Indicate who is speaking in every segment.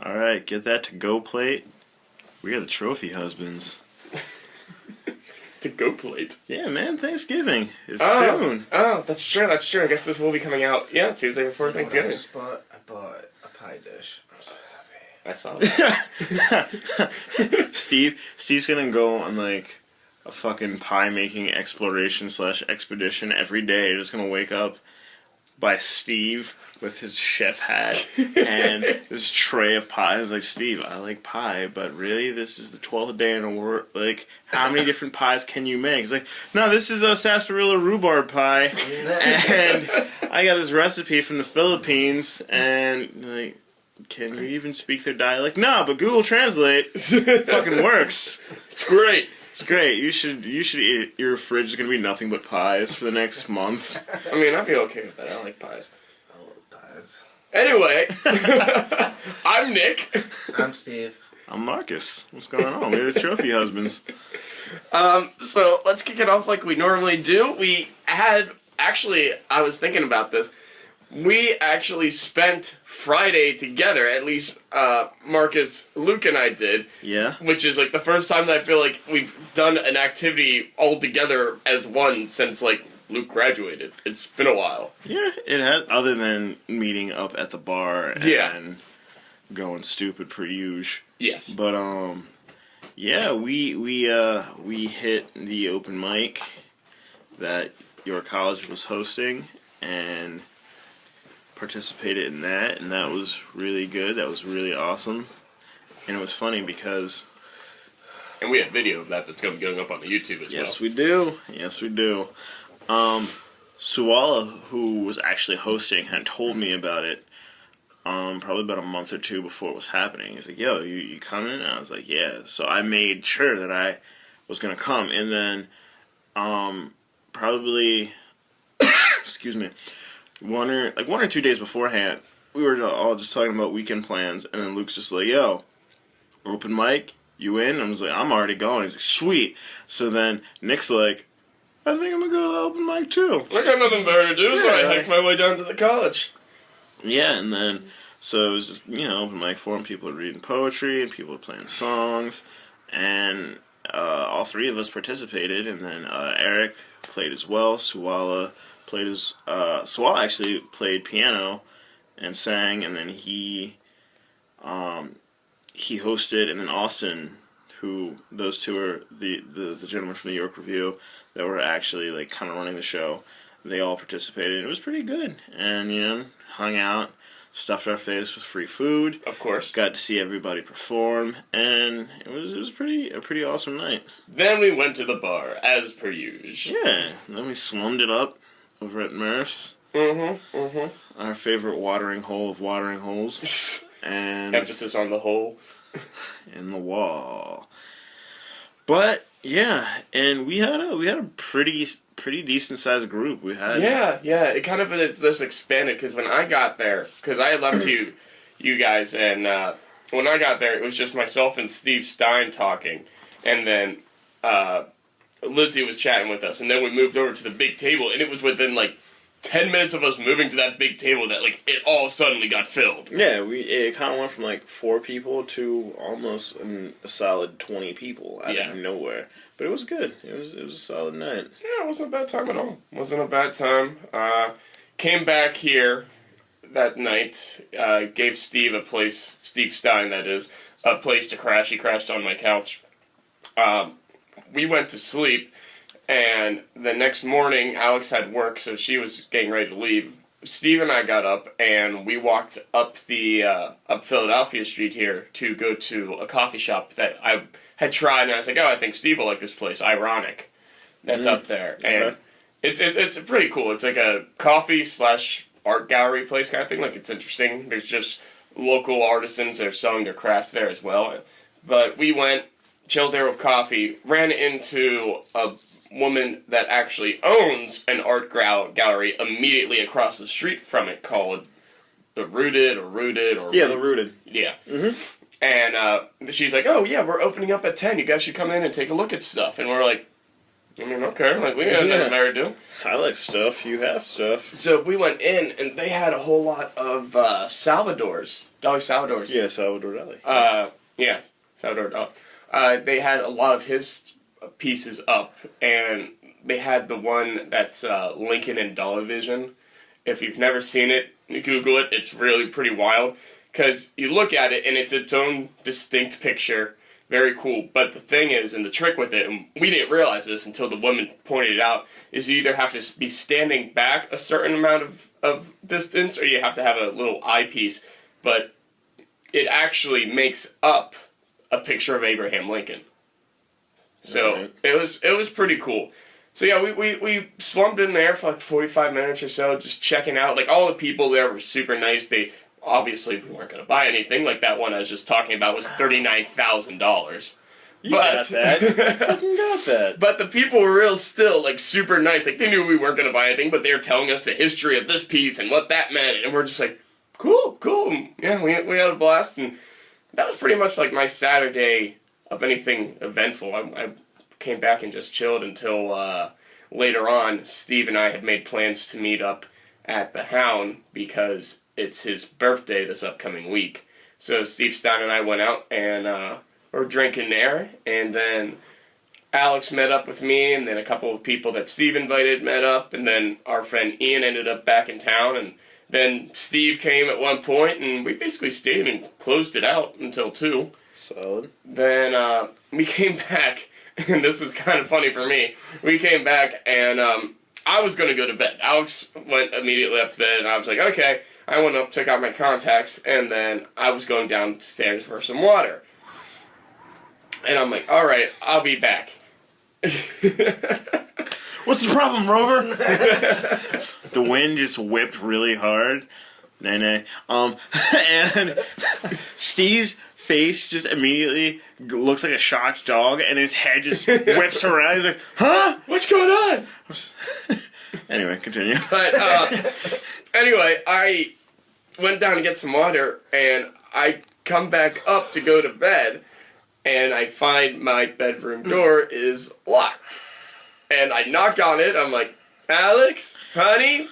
Speaker 1: All right, get that to-go plate. We are the trophy husbands.
Speaker 2: To-go plate?
Speaker 1: Yeah, man, Thanksgiving is soon.
Speaker 2: Oh, that's true. I guess this will be coming out, Tuesday before Thanksgiving.
Speaker 3: I bought a pie dish. I'm so happy.
Speaker 2: I saw that.
Speaker 1: Steve's gonna go on like a fucking pie making exploration / expedition every day. Just gonna wake up by Steve with his chef hat and this tray of pie. I was like, Steve, I like pie, but really, this is the 12th day in a world. Like, how many different pies can you make? He's like, no, this is a sarsaparilla rhubarb pie, and I got this recipe from the Philippines, and like, can you even speak their dialect? No, but Google Translate fucking works.
Speaker 2: It's great.
Speaker 1: It's great. You should eat. Your fridge is gonna be nothing but pies for the next month.
Speaker 2: I mean, I'd be okay with that. I like pies.
Speaker 3: I love pies.
Speaker 2: Anyway, I'm Nick.
Speaker 3: I'm Steve.
Speaker 1: I'm Marcus. What's going on? We're the trophy husbands.
Speaker 2: So let's kick it off like we normally do. I was thinking about this. We actually spent Friday together, at least Marcus, Luke, and I did.
Speaker 1: Yeah.
Speaker 2: Which is like the first time that I feel like we've done an activity all together as one since like Luke graduated. It's been a while.
Speaker 1: Yeah, it has. Other than meeting up at the bar and going stupid per usual.
Speaker 2: Yes.
Speaker 1: But yeah, we hit the open mic that your college was hosting and participated in that, and that was really good. That was really awesome. And it was funny because...
Speaker 2: And we have video of that that's going to be going up on the YouTube as well.
Speaker 1: Yes, we do. Yes, we do. Suwala, who was actually hosting, had told me about it probably about a month or two before it was happening. He's like, yo, you coming? And I was like, yeah. So I made sure that I was going to come. And then probably... excuse me. One or 2 days beforehand, we were all just talking about weekend plans, and then Luke's just like, yo, open mic, you in? And I was like, I'm already going. He's like, sweet. So then Nick's like, I think I'm going to go to the open mic too.
Speaker 2: I got nothing better to do, so I hiked my way down to the college.
Speaker 1: Yeah, and then, so it was just, open mic forum, people were reading poetry, and people were playing songs, and all three of us participated, and then Eric played as well, Suwala played his Suwala actually played piano and sang, and then he hosted, and then Austin, who those two are the gentlemen from the York Review that were actually like kind of running the show. They all participated. It was pretty good, and hung out, stuffed our face with free food.
Speaker 2: Of course,
Speaker 1: got to see everybody perform, and it was a pretty awesome night.
Speaker 2: Then we went to the bar as per usual.
Speaker 1: Yeah, and then we slummed it up over at Murph's. Our favorite watering hole of watering holes. And
Speaker 2: emphasis on the hole.
Speaker 1: In the wall. But yeah, and we had a pretty decent sized group. We had
Speaker 2: it kind of just expanded because when I got there, because I had left you guys, and when I got there, it was just myself and Steve Stein talking, and then Lizzie was chatting with us, and then we moved over to the big table, and it was within like 10 minutes of us moving to that big table that like it all suddenly got filled.
Speaker 1: Yeah, it kind of went from like 4 people to almost a solid 20 people out of nowhere. But it was good. It was a solid night.
Speaker 2: Yeah, it wasn't a bad time at all. Wasn't a bad time. Came back here that night. Gave Steve a place, Steve Stein that is, a place to crash. He crashed on my couch. We went to sleep, and the next morning Alex had work, so she was getting ready to leave. Steve and I got up, and we walked up up Philadelphia Street here to go to a coffee shop that I had tried, and I was like, oh, I think Steve will like this place, Ironic, that's up there. And it's pretty cool. It's like a coffee / art gallery place kind of thing. Like, it's interesting. There's just local artisans that are selling their crafts there as well. But we went, chilled there with coffee, ran into a woman that actually owns an art gallery immediately across the street from it called The Rooted.
Speaker 1: Yeah, The Rooted.
Speaker 2: Yeah. And she's like, oh, yeah, we're opening up at 10. You guys should come in and take a look at stuff. And we're like, I mean, okay. Like, we got nothing better to do.
Speaker 1: I like stuff. You have stuff.
Speaker 2: So we went in, and they had a whole lot of Salvadors Dolly Salvador's.
Speaker 1: Yeah, Salvador Dali.
Speaker 2: Yeah, Salvador Dali. They had a lot of his pieces up, and they had the one that's Lincoln and Dollivision. If you've never seen it, Google it. It's really pretty wild, because you look at it, and it's its own distinct picture. Very cool. But the thing is, and the trick with it, and we didn't realize this until the woman pointed it out, is you either have to be standing back a certain amount of distance, or you have to have a little eyepiece. But it actually makes up a picture of Abraham Lincoln. So it was pretty cool. So yeah, we slumped in there for like 45 minutes or so, just checking out. Like, all the people there were super nice. They obviously, we weren't going to buy anything. Like, that one I was just talking about was $39,000.
Speaker 1: You got that. You fucking got that.
Speaker 2: But the people were real still, like, super nice. Like, they knew we weren't going to buy anything, but they were telling us the history of this piece and what that meant. And we're just like, cool. And, yeah, we had a blast. And that was pretty much like my Saturday of anything eventful. I came back and just chilled until later on. Steve and I had made plans to meet up at the Hound because it's his birthday this upcoming week. So Steve Stein and I went out and were drinking there, and then Alex met up with me, and then a couple of people that Steve invited met up, and then our friend Ian ended up back in town, and then Steve came at one point, and we basically stayed and closed it out until 2.
Speaker 1: Solid.
Speaker 2: Then we came back, and this was kind of funny for me. We came back, and I was going to go to bed. Alex went immediately up to bed, and I was like, okay. I went up, took out my contacts, and then I was going downstairs for some water. And I'm like, all right, I'll be back.
Speaker 1: What's the problem, Rover? The wind just whipped really hard. Nay. And Steve's face just immediately looks like a shocked dog, and his head just whips around. He's like, huh?
Speaker 2: What's going on?
Speaker 1: Anyway, continue.
Speaker 2: But anyway, I went down to get some water, and I come back up to go to bed, and I find my bedroom door is locked. And I knock on it, I'm like, Alex? Honey?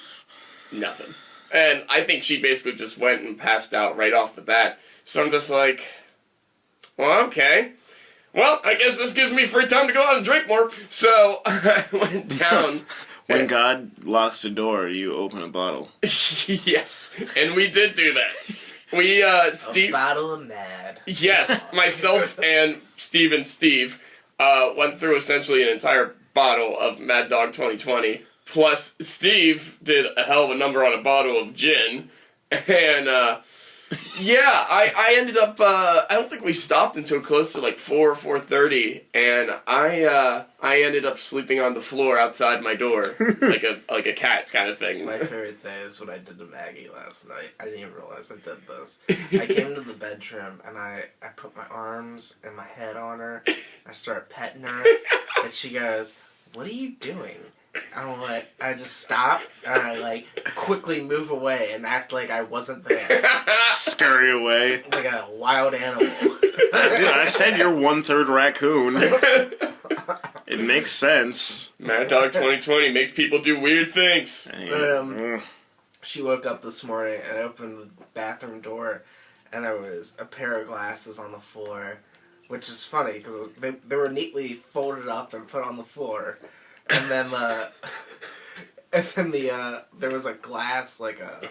Speaker 2: Nothing. And I think she basically just went and passed out right off the bat. So I'm just like, well, okay. Well, I guess this gives me free time to go out and drink more. So I went down.
Speaker 1: When God locks the door, you open a bottle.
Speaker 2: Yes, and we did do that. We, Steve...
Speaker 3: A bottle of Mad.
Speaker 2: Yes, myself and Steve went through essentially an entire bottle of Mad Dog 2020. Plus, Steve did a hell of a number on a bottle of gin. And, yeah, I ended up, I don't think we stopped until close to like 4:30, and I ended up sleeping on the floor outside my door, like a cat kind of thing.
Speaker 3: My favorite thing is what I did to Maggie last night. I didn't even realize I did this. I came into the bedroom, and I put my arms and my head on her. I started petting her, and she goes, "What are you doing?" I'm like, I just stop, and I, like, quickly move away and act like I wasn't there.
Speaker 1: Scurry away.
Speaker 3: Like a wild animal.
Speaker 1: Dude, I said you're 1/3 raccoon. It makes sense.
Speaker 2: Mad Dog 2020 makes people do weird things.
Speaker 3: She woke up this morning and opened the bathroom door, and there was a pair of glasses on the floor, which is funny, because they were neatly folded up and put on the floor. And then there was a glass, like a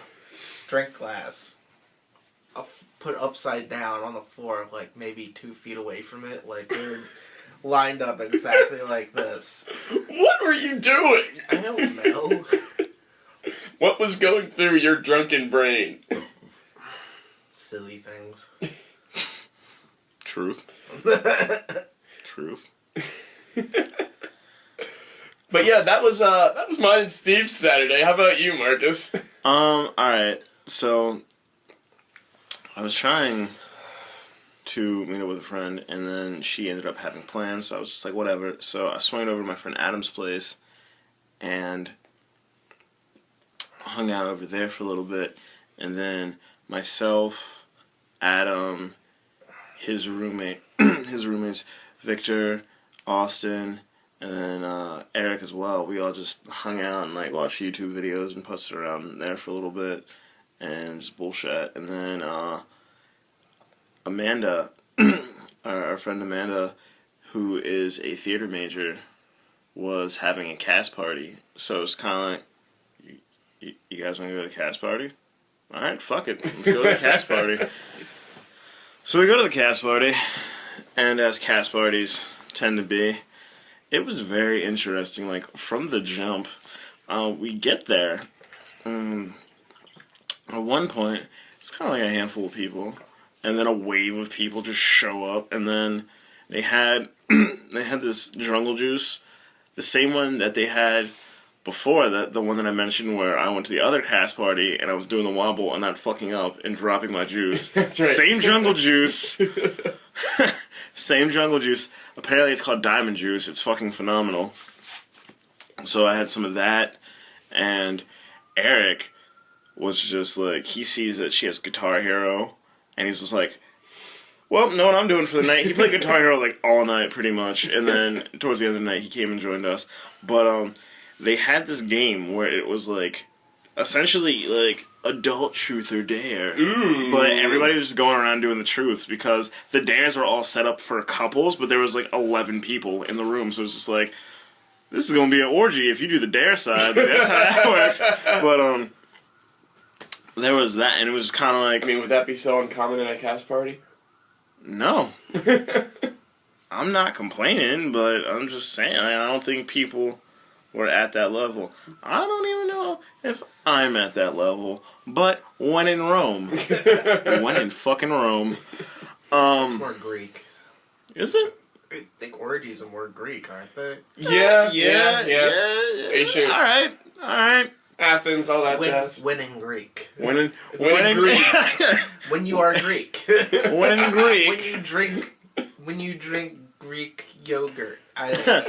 Speaker 3: drink glass, put upside down on the floor, like maybe 2 feet away from it. Like, they're lined up exactly like this.
Speaker 2: What were you doing?
Speaker 3: I don't know.
Speaker 2: What was going through your drunken brain?
Speaker 3: Silly things.
Speaker 1: Truth. Truth.
Speaker 2: But yeah, that was mine and Steve's Saturday. How about you, Marcus?
Speaker 1: Alright. So, I was trying to meet up with a friend, and then she ended up having plans, so I was just like, whatever. So, I swung over to my friend Adam's place, and hung out over there for a little bit, and then myself, Adam, his roommates, Victor, Austin, and then Eric as well. We all just hung out and like watched YouTube videos and posted around there for a little bit and just bullshit. And then Amanda, our friend Amanda, who is a theater major, was having a cast party. So it's kind of like, you guys want to go to the cast party? All right, fuck it. Let's go to the cast party. So we go to the cast party, and as cast parties tend to be, it was very interesting. Like, from the jump, we get there. At one point, it's kind of like a handful of people, and then a wave of people just show up, and then they had this jungle juice, the same one that they had before, the one that I mentioned where I went to the other cast party and I was doing the wobble and not fucking up and dropping my juice.
Speaker 2: That's right.
Speaker 1: Same jungle juice. Same jungle juice. Apparently it's called diamond juice. It's fucking phenomenal. So I had some of that, and Eric was just like, he sees that she has Guitar Hero, and he's just like, well, know what I'm doing for the night. He played Guitar Hero like all night pretty much, and then towards the end of the night he came and joined us. But they had this game where it was like essentially like adult truth or dare.
Speaker 2: Ooh.
Speaker 1: But everybody was just going around doing the truths because the dares were all set up for couples, but there was like 11 people in the room, so it was just like, this is gonna be an orgy if you do the dare side. That's how that works. But there was that, and it was kind of like,
Speaker 2: I mean, would that be so uncommon in a cast party?
Speaker 1: no. I'm not complaining, but I'm just saying, I don't think people were at that level. I don't even know if I'm at that level, but when in Rome. When in fucking Rome.
Speaker 3: It's more Greek.
Speaker 1: Is it?
Speaker 3: I think orgies are more Greek, aren't they?
Speaker 2: Yeah.
Speaker 1: Ancient. Alright.
Speaker 2: Athens, all that jazz.
Speaker 3: When in Greek.
Speaker 1: When in
Speaker 2: Greek.
Speaker 3: When you are Greek.
Speaker 1: When in Greek.
Speaker 3: When you drink Greek yogurt. I don't know.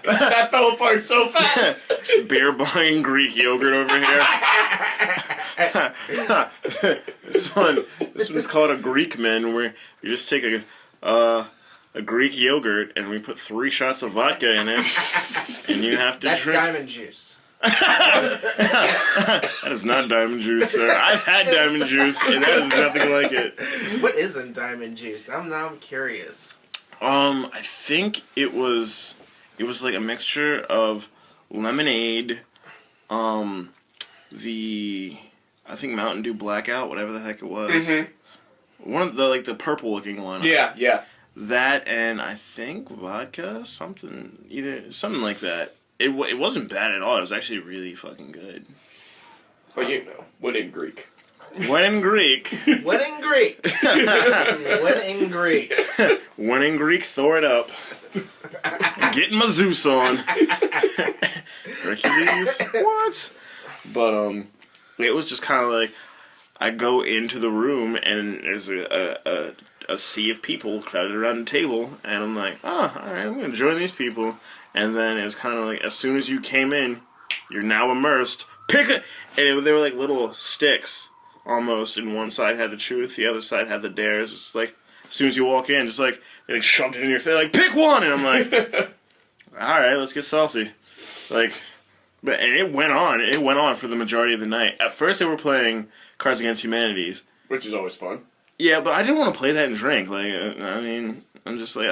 Speaker 2: That fell apart so fast.
Speaker 1: Just beer buying Greek yogurt over here. This one's called a Greek man, where you just take a Greek yogurt and we put 3 shots of vodka in it, and you have to
Speaker 3: That's
Speaker 1: drink.
Speaker 3: diamond juice.
Speaker 1: That is not diamond juice, sir. I've had diamond juice, and that is nothing like it.
Speaker 3: What isn't diamond juice? I'm curious.
Speaker 1: I think it was like a mixture of lemonade, I think Mountain Dew Blackout, whatever the heck it was. Mm-hmm. One of the purple looking one.
Speaker 2: Yeah.
Speaker 1: That, and I think vodka, something like that. It wasn't bad at all. It was actually really fucking good.
Speaker 2: But when in Greek.
Speaker 1: When in Greek.
Speaker 3: When in Greek. When in Greek.
Speaker 1: When in Greek, throw it up. Getting my Zeus on. Hercules? What? But, it was just kind of like, I go into the room, and there's a sea of people crowded around the table, and I'm like, oh, alright, I'm gonna join these people. And then it was kind of like, as soon as you came in, you're now immersed. Pick it! And they were like little sticks, almost, and one side had the truth, the other side had the dares. It's like, as soon as you walk in, just like, they like shoved it in your face, like, pick one! And I'm like, alright, let's get saucy. Like, and it went on for the majority of the night. At first they were playing Cards Against Humanity.
Speaker 2: Which is always fun.
Speaker 1: Yeah, but I didn't want to play that and drink. Like, I mean, I'm just like,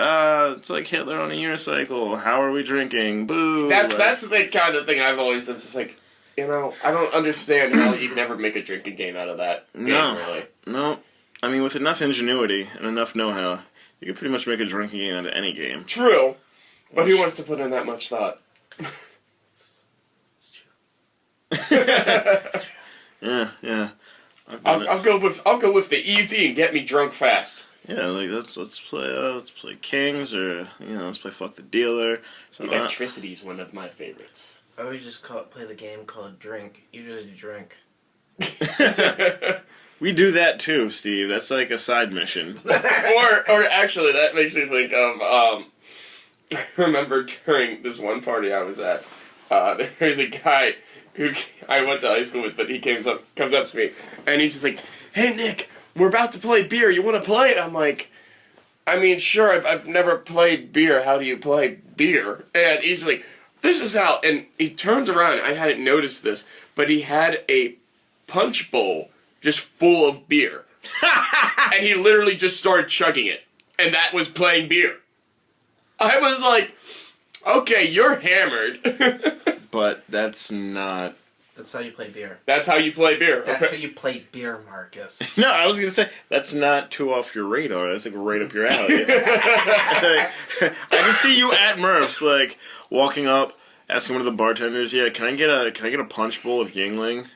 Speaker 1: it's like Hitler on a unicycle. How are we drinking? Boo.
Speaker 2: That's the kind of thing I've always done. It's just like, I don't understand how you can ever make a drinking game out of that game, really.
Speaker 1: No. I mean, with enough ingenuity and enough know-how, you can pretty much make a drinking game out of any game.
Speaker 2: True. But who wants to put in that much thought?
Speaker 1: Yeah.
Speaker 2: I'll go with the easy and get me drunk fast.
Speaker 1: Yeah, like let's play Kings, or let's play Fuck the Dealer.
Speaker 2: Electricity is one of my favorites.
Speaker 3: I would just play the game called Drink. You just drink.
Speaker 1: We do that too, Steve. That's like a side mission.
Speaker 2: or actually, that makes me think of I remember during this one party I was at, there's a guy who I went to high school with, but he comes up to me, and he's just like, "Hey Nick, we're about to play beer. You want to play it?" I'm like, I mean, sure, I've never played beer. How do you play beer? And he's like, "This is how," and he turns around, I hadn't noticed this, but he had a punch bowl just full of beer. And he literally just started chugging it. And that was playing beer. I was like, okay, you're hammered.
Speaker 1: But that's not...
Speaker 3: That's how you play beer.
Speaker 2: That's how you play beer.
Speaker 3: That's
Speaker 2: Okay.
Speaker 3: how you play beer, Marcus.
Speaker 1: No, I was going to say, that's not too off your radar. That's like right up your alley. I can see you at Murph's, like, walking up, asking one of the bartenders, yeah, can I get a punch bowl of Yingling?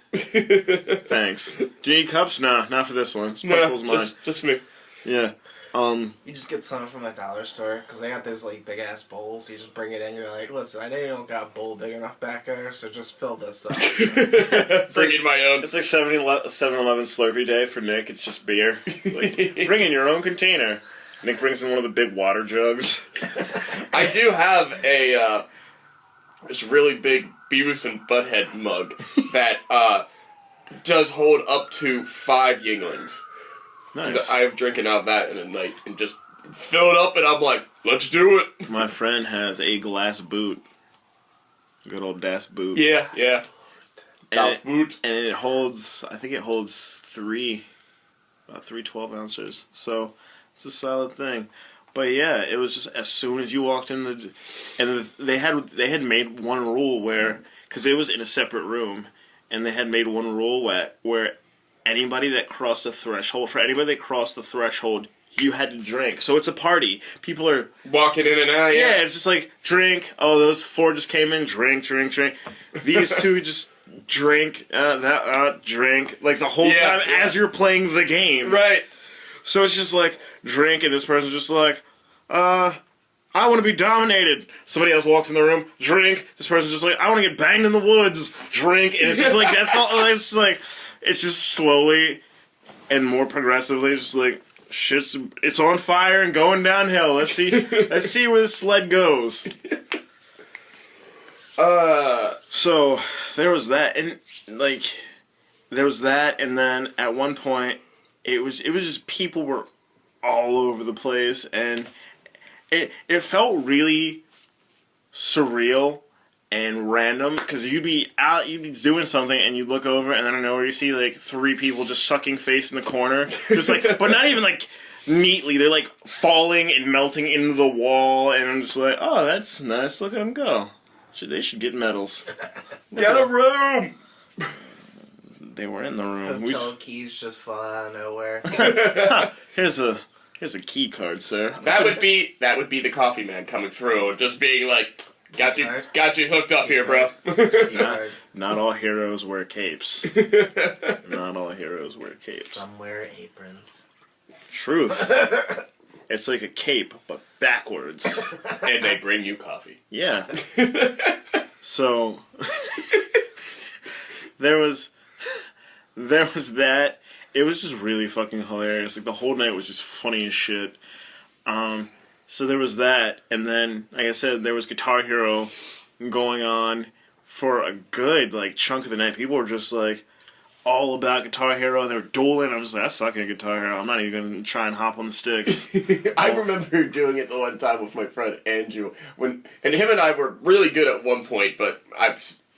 Speaker 1: Thanks. Do you need cups? No, not for this one. This punch bowl's mine.
Speaker 2: Just me.
Speaker 1: Yeah.
Speaker 3: You just get some from the dollar store, because they got those, like, big-ass bowls. You just bring it in, you're like, listen, I know you don't got a bowl big enough back there, so just fill this up.
Speaker 2: Bring in my own.
Speaker 1: It's like 7-Eleven Slurpee Day for Nick. It's just beer. Like, bring in your own container. Nick brings in one of the big water jugs.
Speaker 2: I do have a this really big Beavis and Butthead mug that does hold up to 5 Yinglings.
Speaker 1: Nice.
Speaker 2: I have drinking out of that in a night and just fill it up, and I'm like, let's do it.
Speaker 1: My friend has a glass boot. Good old Das boot.
Speaker 2: Yeah.
Speaker 1: And
Speaker 2: boot.
Speaker 1: And it holds, I think it holds about 3 12-ounces. So it's a solid thing. But yeah, it was just as soon as you walked in and they had made one rule where, because it was in a separate room, and they had made one rule where anybody that crossed the threshold, you had to drink. So it's a party. People are
Speaker 2: Walking in and out,
Speaker 1: yeah, it's just like, drink. Oh, those 4 just came in. Drink. These 2 just drink. Drink. Like the whole time as you're playing the game.
Speaker 2: Right.
Speaker 1: So it's just like, drink, and this person's just like, I want to be dominated. Somebody else walks in the room, drink. This person's just like, I want to get banged in the woods. Drink. And it's just like, that's all, it's just slowly and more progressively, it's just like, it's on fire and going downhill. Let's see where the sled goes. So there was that, and then at one point it was just people were all over the place, and it felt really surreal and random, because you'd be doing something, and you'd look over, and then I know where you see like 3 people just sucking face in the corner, just like, but not even like neatly. They're like falling and melting into the wall, and I'm just like, oh, that's nice. Look at them go. They should get medals.
Speaker 2: Get a room.
Speaker 1: They were in the room.
Speaker 3: Hotel keys just fall out of nowhere.
Speaker 1: Here's a key card, sir.
Speaker 2: That would be the coffee man coming through and just being like, got you hooked up here, bro.
Speaker 1: Not all heroes wear capes. Not all heroes wear capes.
Speaker 3: Some wear aprons.
Speaker 1: Truth. It's like a cape, but backwards.
Speaker 2: And they bring you coffee.
Speaker 1: Yeah. So there was that. It was just really fucking hilarious. Like, the whole night was just funny as shit. So there was that, and then, like I said, there was Guitar Hero going on for a good, like, chunk of the night. People were just, like, all about Guitar Hero, and they were dueling. I'm just like, I suck at Guitar Hero. I'm not even going to try and hop on the sticks.
Speaker 2: I remember doing it the one time with my friend Andrew, and him and I were really good at one point, but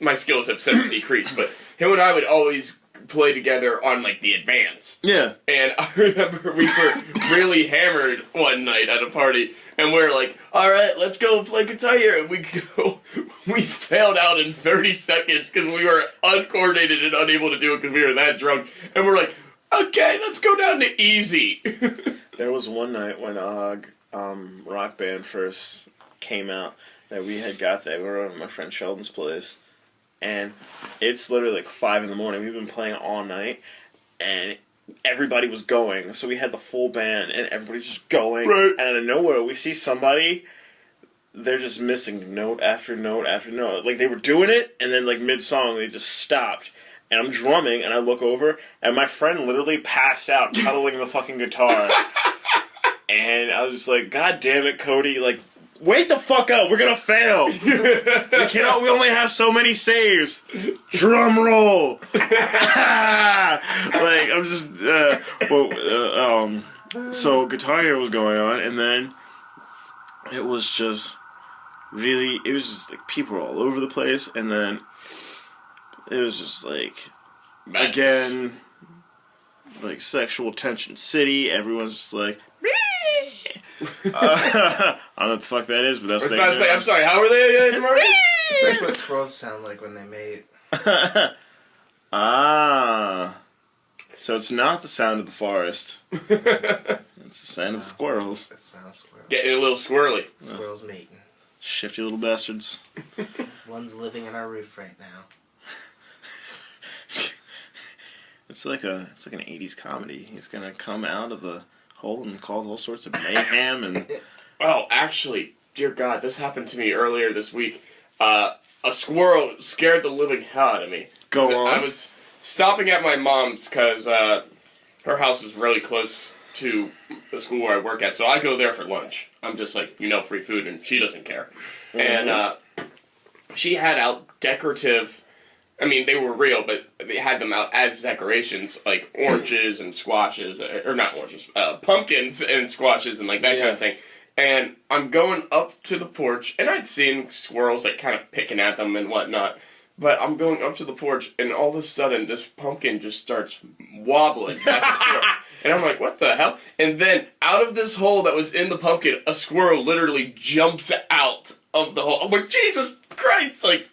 Speaker 2: my skills have since decreased, but him and I would always play together on, like, the advance.
Speaker 1: Yeah.
Speaker 2: And I remember we were really hammered one night at a party, and we were like, alright, let's go play Guitar Hero. And we failed out in 30 seconds because we were uncoordinated and unable to do it because we were that drunk. And we're like, okay, let's go down to easy.
Speaker 1: There was one night when Rock Band first came out that we had got there. We were at my friend Sheldon's place. And it's literally like 5 in the morning. We've been playing all night, and everybody was going. So we had the full band, and everybody's just going.
Speaker 2: Right.
Speaker 1: And out of nowhere, we see somebody. They're just missing note after note after note. Like, they were doing it, and then like mid-song, they just stopped. And I'm drumming, and I look over, and my friend literally passed out, cuddling the fucking guitar. And I was just like, God damn it, Cody! Like, wait the fuck up, we're gonna fail! We only have so many saves! Drum roll! Like, I'm just, so Guitar Hero was going on, and then it was just like, people were all over the place, and then it was just like,
Speaker 2: Nice.
Speaker 1: Again, like Sexual Tension City. Everyone's just like, I don't know what the fuck that is, but that's
Speaker 2: I was about to say, I'm sorry, how were they again, Mark?
Speaker 3: That's what squirrels sound like when they mate.
Speaker 1: Ah. So it's not the sound of the forest. It's the sound of the squirrels.
Speaker 3: It sounds squirrels.
Speaker 2: Getting a little squirrely.
Speaker 3: Squirrels mating.
Speaker 1: Shifty little bastards.
Speaker 3: One's living in our roof right now.
Speaker 1: It's like an 80s comedy. He's gonna come out of the hole and cause all sorts of mayhem and...
Speaker 2: Oh, actually, dear God, this happened to me earlier this week. A squirrel scared the living hell out of me.
Speaker 1: Go on.
Speaker 2: I was stopping at my mom's because her house is really close to the school where I work at, so I go there for lunch. I'm just like, free food, and she doesn't care. Mm-hmm. And she had out decorative... I mean, they were real, but they had them out as decorations, like oranges and squashes, or not oranges, pumpkins and squashes and like that kind of thing. And I'm going up to the porch, and I'd seen squirrels like kind of picking at them and whatnot. But I'm going up to the porch, and all of a sudden, this pumpkin just starts wobbling back and forth. And I'm like, what the hell? And then out of this hole that was in the pumpkin, a squirrel literally jumps out of the hole. I'm like, Jesus Christ! Like,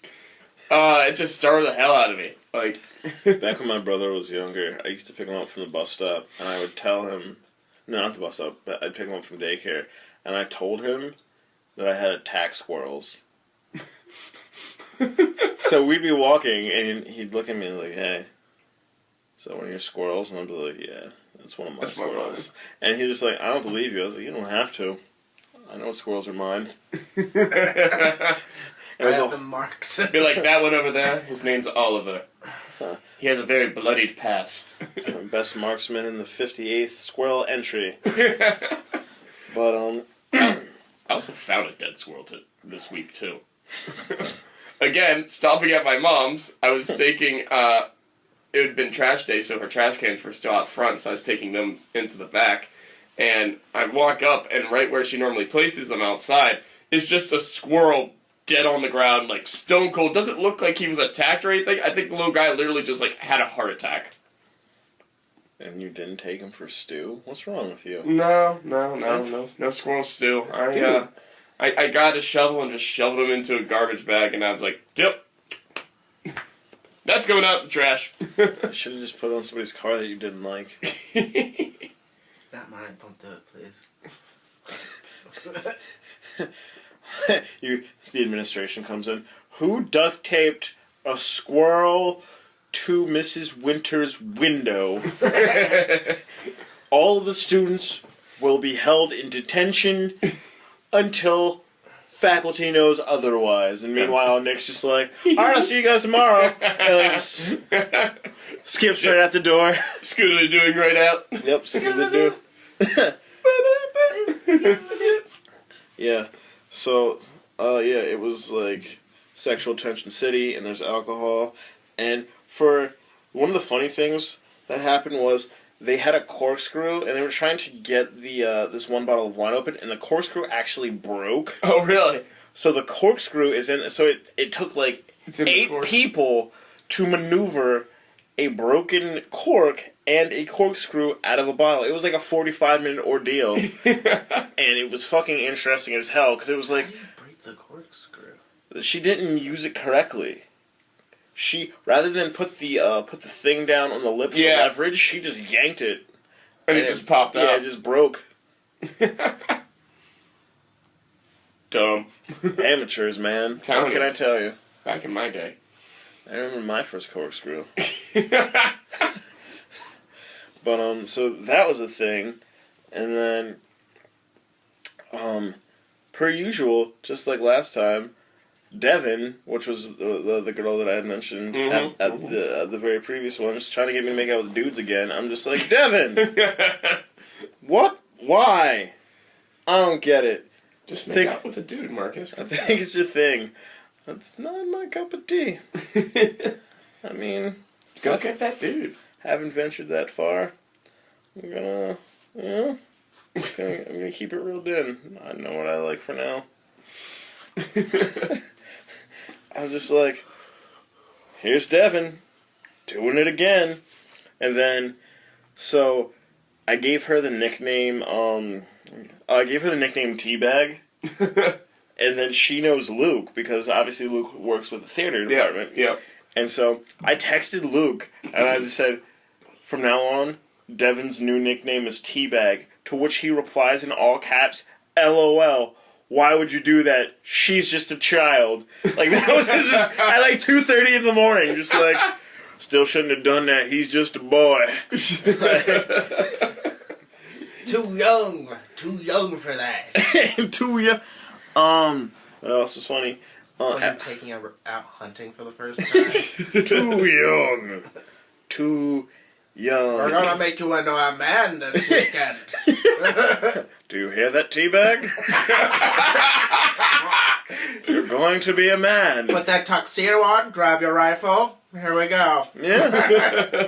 Speaker 2: it just startled the hell out of me. Like,
Speaker 1: back when my brother was younger, I used to pick him up from the bus stop, and I would tell him, no, not the bus stop, but I'd pick him up from daycare, and I told him that I had attacked squirrels. So we'd be walking, and he'd look at me like, hey, is that one of your squirrels? And I'd be like, yeah, that's one of my squirrels. And he's just like, I don't believe you. I was like, you don't have to. I know squirrels are mine.
Speaker 3: I have them marked.
Speaker 2: Be like, that one over there, his name's Oliver. He has a very bloodied past.
Speaker 1: Best marksman in the 58th squirrel entry. But,
Speaker 2: I also found a dead squirrel this week, too. Again, stopping at my mom's, I was taking, it had been trash day, so her trash cans were still out front, so I was taking them into the back. And I walk up, and right where she normally places them outside is just a squirrel dead on the ground, like stone cold. Doesn't look like he was attacked or anything. I think the little guy literally just like had a heart attack.
Speaker 1: And you didn't take him for stew? What's wrong with you?
Speaker 2: No squirrel stew. I got a shovel and just shoveled him into a garbage bag, and I was like, yep, that's going out in the trash.
Speaker 1: You should have just put it on somebody's car that you didn't like.
Speaker 3: Not mine. Don't do it, please.
Speaker 1: The administration comes in. Who duct taped a squirrel to Mrs. Winter's window? All of the students will be held in detention until faculty knows otherwise. And meanwhile, Nick's just like, alright, I'll see you guys tomorrow. And like, skips right out the door.
Speaker 2: Scooter-doing right out.
Speaker 1: Yep, Scooter-doo. Yeah. So, it was like Sexual Tension City, and there's alcohol. And for one of the funny things that happened was they had a corkscrew, and they were trying to get the this one bottle of wine open, and the corkscrew actually broke.
Speaker 2: Oh, really?
Speaker 1: So the corkscrew is in. So it took like 8 people to maneuver a broken cork and a corkscrew out of a bottle. It was like a 45-minute ordeal, and it was fucking interesting as hell because it was like.
Speaker 3: The corkscrew.
Speaker 1: She didn't use it correctly. She rather than put the thing down on the lip for leverage, she just yanked it,
Speaker 2: and it just popped out.
Speaker 1: Yeah, it just broke.
Speaker 2: Dumb
Speaker 1: amateurs, man. What can I tell you?
Speaker 2: Back in my day,
Speaker 1: I remember my first corkscrew. But so that was a thing, and then per usual, just like last time, Devin, which was the girl that I had mentioned at the very previous one, just trying to get me to make out with dudes again. I'm just like, Devin! What? Why? I don't get it.
Speaker 2: Just make out with a dude, Marcus.
Speaker 1: I think it's your thing. That's not my cup of tea. I mean...
Speaker 2: Go get that dude.
Speaker 1: Haven't ventured that far. I'm gonna... I'm gonna keep it reeled in. I know what I like for now. I was just like, here's Devin, doing it again. And then So, I gave her the nickname, Teabag. And then she knows Luke, because obviously Luke works with the theater department.
Speaker 2: Yeah.
Speaker 1: And so, I texted Luke, and I just said, from now on, Devin's new nickname is Teabag, to which he replies in all caps, LOL. Why would you do that? She's just a child. Like, that was just at like 2:30 in the morning. Just like, still shouldn't have done that. He's just a boy.
Speaker 3: Too young for that.
Speaker 1: Too young. What else is funny?
Speaker 3: It's like I'm taking her out hunting for the first time.
Speaker 1: Too young. Too young.
Speaker 3: We're gonna make you into a man this weekend.
Speaker 1: Do you hear that, Teabag? You're going to be a man.
Speaker 3: Put that tuxedo on, grab your rifle, here we go.
Speaker 1: Yeah.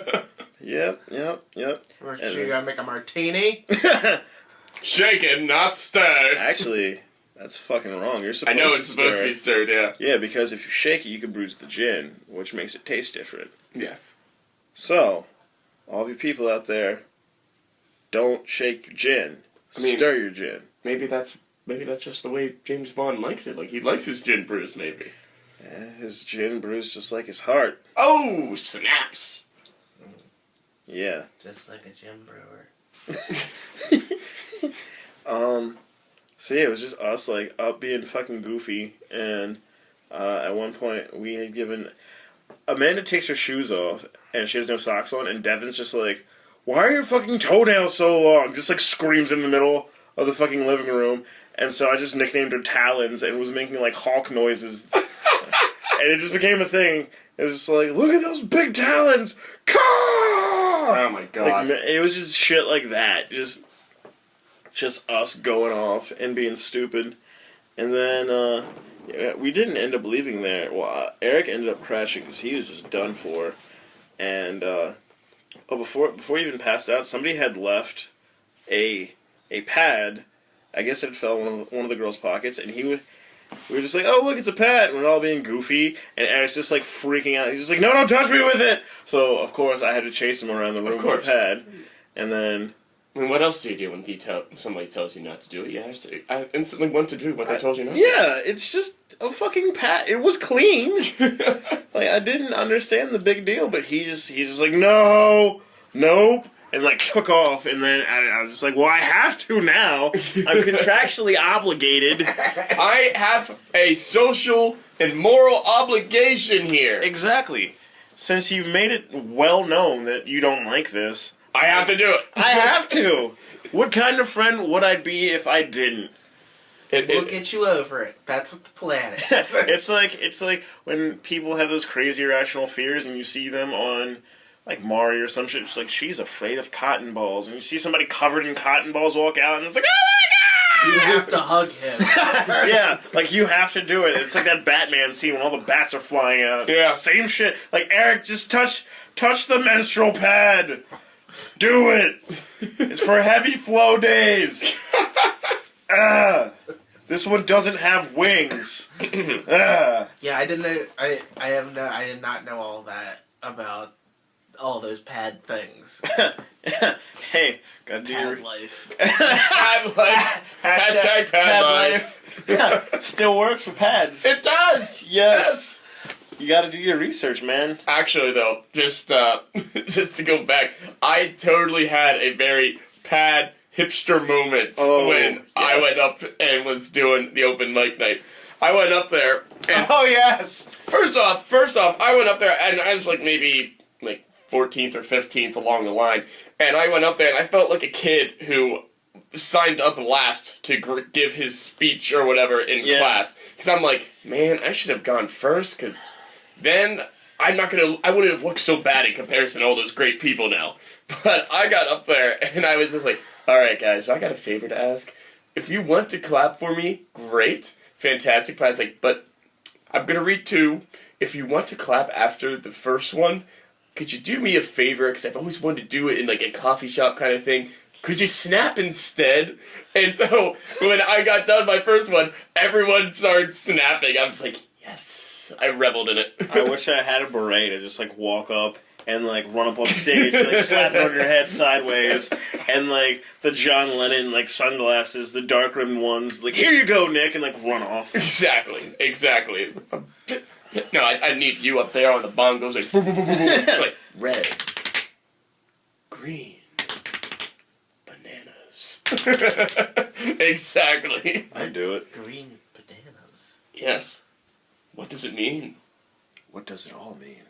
Speaker 1: Yep.
Speaker 3: We're gonna make a martini.
Speaker 2: Shaken, not stirred.
Speaker 1: Actually, that's fucking wrong. You're supposed
Speaker 2: I know
Speaker 1: to
Speaker 2: it's supposed to be stirred, yeah.
Speaker 1: Yeah, because if you shake it, you can bruise the gin, which makes it taste different.
Speaker 2: Yes.
Speaker 1: So, all of you people out there, don't shake your gin. Stir your gin.
Speaker 2: Maybe that's just the way James Bond likes it. Like, he likes his gin bruised, maybe.
Speaker 1: Yeah, his gin bruised just like his heart.
Speaker 2: Oh, snaps!
Speaker 1: Yeah.
Speaker 3: Just like a gin brewer.
Speaker 1: So yeah, it was just us, like, up being fucking goofy, and at one point we had given... Amanda takes her shoes off, and she has no socks on, and Devin's just like, why are your fucking toenails so long? Just, like, screams in the middle of the fucking living room, and so I just nicknamed her Talons, and was making, like, hawk noises. And it just became a thing. It was just like, look at those big talons! Caw!
Speaker 2: Oh my god.
Speaker 1: Like, it was just shit like that. Just us going off and being stupid. And then, we didn't end up leaving there. Well, Eric ended up crashing because he was just done for. And, before he even passed out, somebody had left a pad. I guess it fell in one of the girls' pockets, and we were just like, oh, look, it's a pad. And we're all being goofy, and Eric's just, like, freaking out. He's just like, no, don't touch me with it! So, of course, I had to chase him around the room with the pad. And then...
Speaker 2: I mean, what else do you do when somebody tells you not to do it? You have to. I instantly want to do what they told you not to.
Speaker 1: Yeah, it's just a fucking pad. It was clean. Like, I didn't understand the big deal, but he's just like, no, nope. And, like, took off, and then I was just like, well, I have to now. I'm contractually obligated.
Speaker 2: I have a social and moral obligation here.
Speaker 1: Exactly. Since you've made it well known that you don't like this,
Speaker 2: I have to do it.
Speaker 1: I have to. What kind of friend would I be if I didn't?
Speaker 3: We'll get you over it. That's what the plan is.
Speaker 1: It's like when people have those crazy irrational fears, and you see them on, like, Mario or some shit. It's like, she's afraid of cotton balls, and you see somebody covered in cotton balls walk out, and it's like, oh my god!
Speaker 3: You have to hug him.
Speaker 1: Yeah, like, you have to do it. It's like that Batman scene when all the bats are flying out.
Speaker 2: Yeah.
Speaker 1: Same shit. Like, Eric, just touch the menstrual pad. Do it. It's for heavy flow days. This one doesn't have wings.
Speaker 3: Yeah, I didn't know. I did not know all that about all those pad things.
Speaker 1: Hey, gotta do your
Speaker 3: Pad life.
Speaker 2: Pad life. Hashtag pad life.
Speaker 1: Yeah, still works for pads.
Speaker 2: It does.
Speaker 1: Yes. You gotta do your research, man.
Speaker 2: Actually, though, just to go back, I totally had a very pad hipster moment when I went up and was doing the open mic night. I went up there, and
Speaker 1: oh yes.
Speaker 2: First off, I went up there, and I was like maybe like 14th or 15th along the line, and I went up there, and I felt like a kid who signed up last to give his speech or whatever in class, because I'm like, man, I should have gone first, because then I wouldn't have looked so bad in comparison to all those great people now. But I got up there, and I was just like, alright guys, I got a favor to ask. If you want to clap for me, great, fantastic. But I was like, but I'm going to read 2. If you want to clap after the first one, could you do me a favor? Because I've always wanted to do it in like a coffee shop kind of thing. Could you snap instead? And so when I got done my first one, everyone started snapping. I was like, yes. I reveled in it.
Speaker 1: I wish I had a beret to just, like, walk up and like run up on stage and like slap it on your head sideways, and like the John Lennon like sunglasses, the dark rimmed ones, like here you go, Nick, and like run off.
Speaker 2: Exactly. No, I need you up there on the bongos, like boom, boom, boom, boom, boom. Like red, green, bananas. Exactly.
Speaker 1: I do it.
Speaker 3: Green bananas.
Speaker 2: Yes. What does it mean?
Speaker 1: What does it all mean?